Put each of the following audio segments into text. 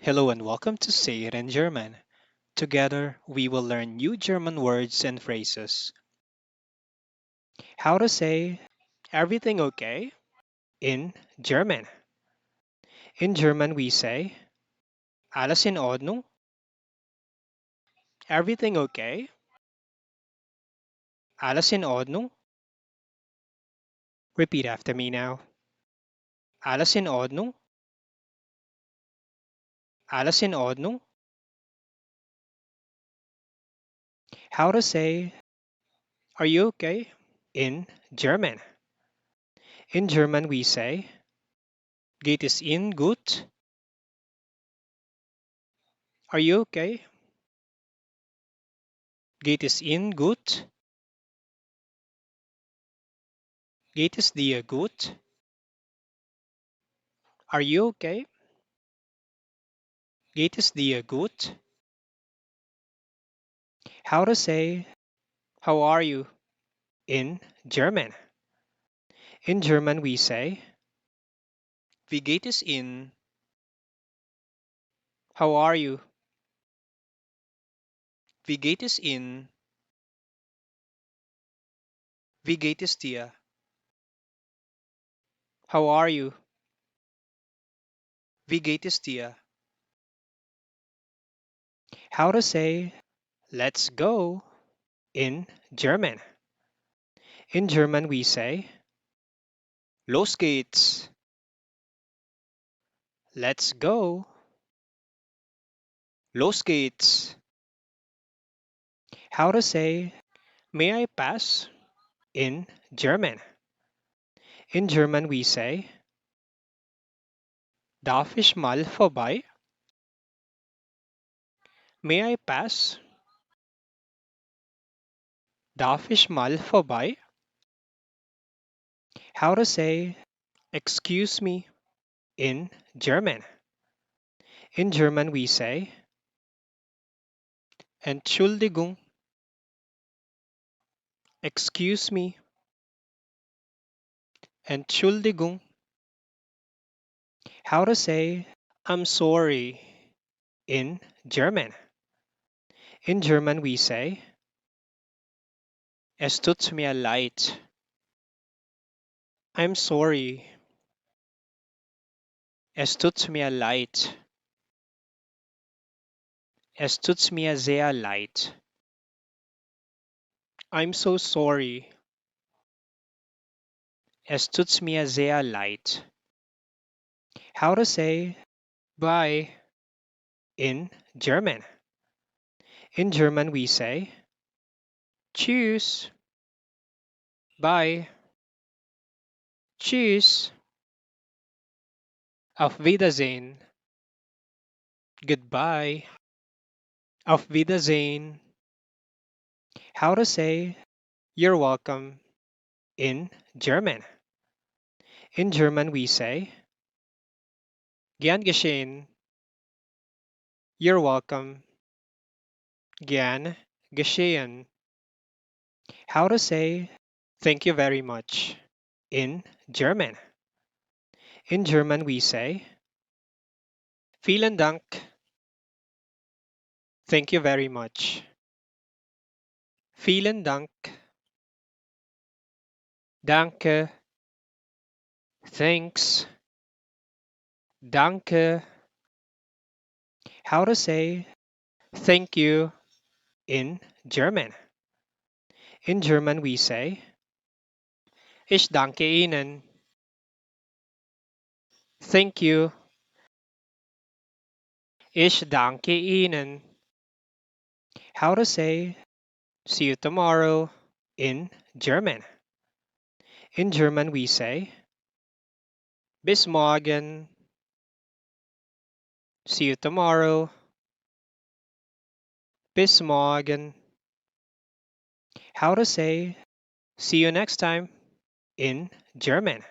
Hello and welcome to Say It in German. Together, we will learn new German words and phrases. How to say everything okay in German. In German, we say alles in Ordnung, everything okay, alles in Ordnung. Repeat after me now. Alles in Ordnung, alles in Ordnung. How to say are you okay in German. In German, we say geht es Ihnen gut? Are you okay? Geht es Ihnen gut? Geht es dir gut? Are you okay? Geht es dir gut? How to say how are you in German. In German, we say wie geht es Ihnen? How are you? Wie geht es Ihnen? Wie geht es dir? How are you? Wie geht es dir? How to say let's go in German. In German, we say los geht's. Let's go. Los geht's. How to say may I pass in German. In German, we say darf ich mal vorbei? May I pass? Darf ich mal vorbei? How to say excuse me in German. In German, we say Entschuldigung. Excuse me. Entschuldigung. How to say I'm sorry in German. In German, we say Es tut mir leid. I'm sorry. Es tut mir leid. Es tut mir sehr leid. I'm so sorry. Es tut mir sehr leid. How to say bye in German. In German, we say Tschüss. Bye. Tschüss. Auf Wiedersehen. Goodbye. Auf Wiedersehen. How to say you're welcome in German. In German, we say Gern geschehen. You're welcome. Gern geschehen. How to say thank you very much in German. In German, we say Vielen Dank. Thank you very much. Vielen Dank. Danke. Thanks. Danke. How to say thank you in German. In German, we say Ich danke Ihnen. Thank you. Ich danke Ihnen. How to say see you tomorrow in German. In German, we say Bis morgen. See you tomorrow. Bis morgen. How to say see you next time in German.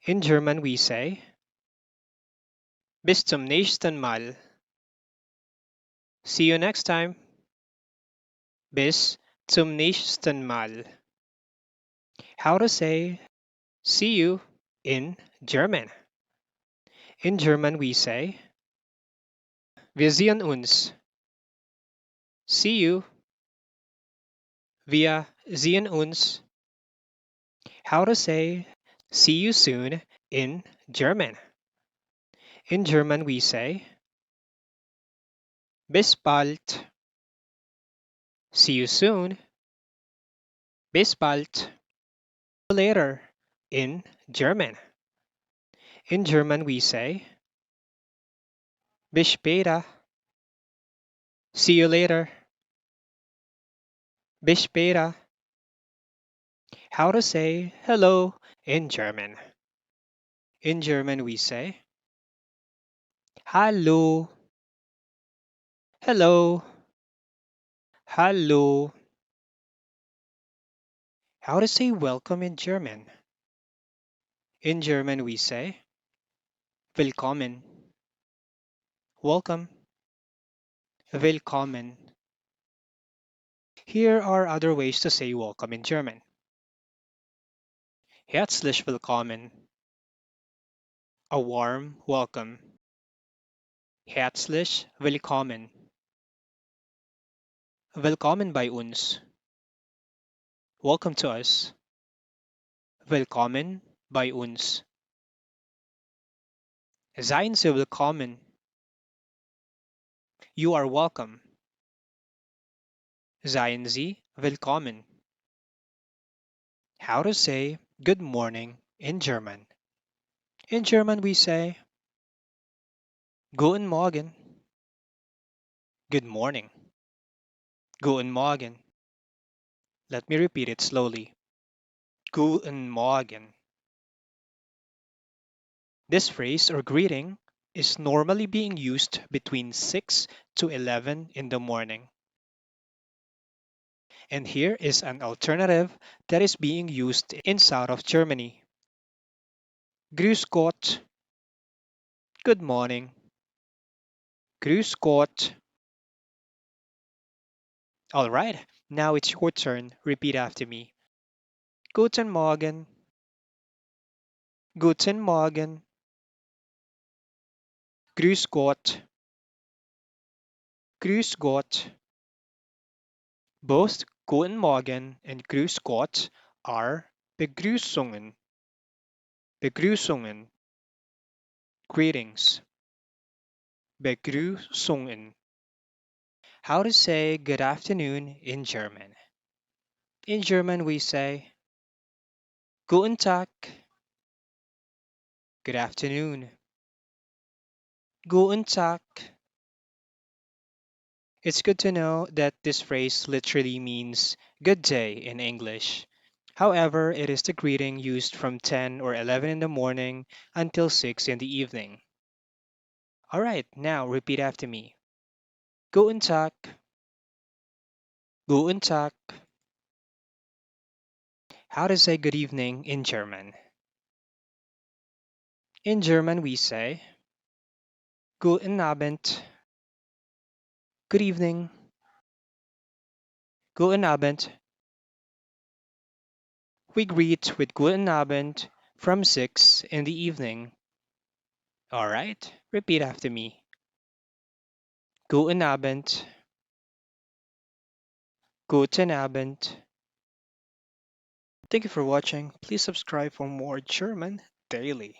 In German, we say Bis zum nächsten Mal. See you next time. Bis zum nächsten Mal. How to say see you in German. In German, we say Wir sehen uns. See you. Wir sehen uns. How to say see you soon in German. In German, we say bis bald. See you soon. Bis bald. Later in German. In German, we say bis später. See you later. Bis später. How to say hello in German. In German, we say hallo, hello, hallo. How to say welcome in German. In German, we say willkommen, welcome, willkommen. Here are other ways to say welcome in German. Herzlich willkommen, a warm welcome. Herzlich willkommen. Willkommen bei uns. Welcome to us. Willkommen bei uns. Seien Sie willkommen. You are welcome. Seien Sie willkommen. How to say good morning in German. In German, we say Guten Morgen. Good morning. Guten Morgen. Let me repeat it slowly. Guten Morgen. This phrase or greeting is normally being used between 6 to 11 in the morning. And here is an alternative that is being used in south of Germany. Grüß Gott. Good morning. Grüß Gott. All right, now it's your turn. Repeat after me. Guten Morgen. Guten Morgen. Grüß Gott. Grüß Gott. Both Guten Morgen and Grüß Gott are Begrüßungen. Begrüßungen. Greetings. Begrüßungen. How to say good afternoon in German. In German, we say Guten Tag. Good afternoon. Guten Tag. It's good to know that this phrase literally means good day in English. However, it is the greeting used from 10 or 11 in the morning until 6 in the evening. All right, now repeat after me. Guten Tag. Guten Tag. How to say good evening in German. In German, we say Guten Abend. Good evening. Guten Abend. We greet with Guten Abend from 6 in the evening. All right, repeat after me. Guten Abend. Guten Abend. Thank you for watching. Please subscribe for more German daily.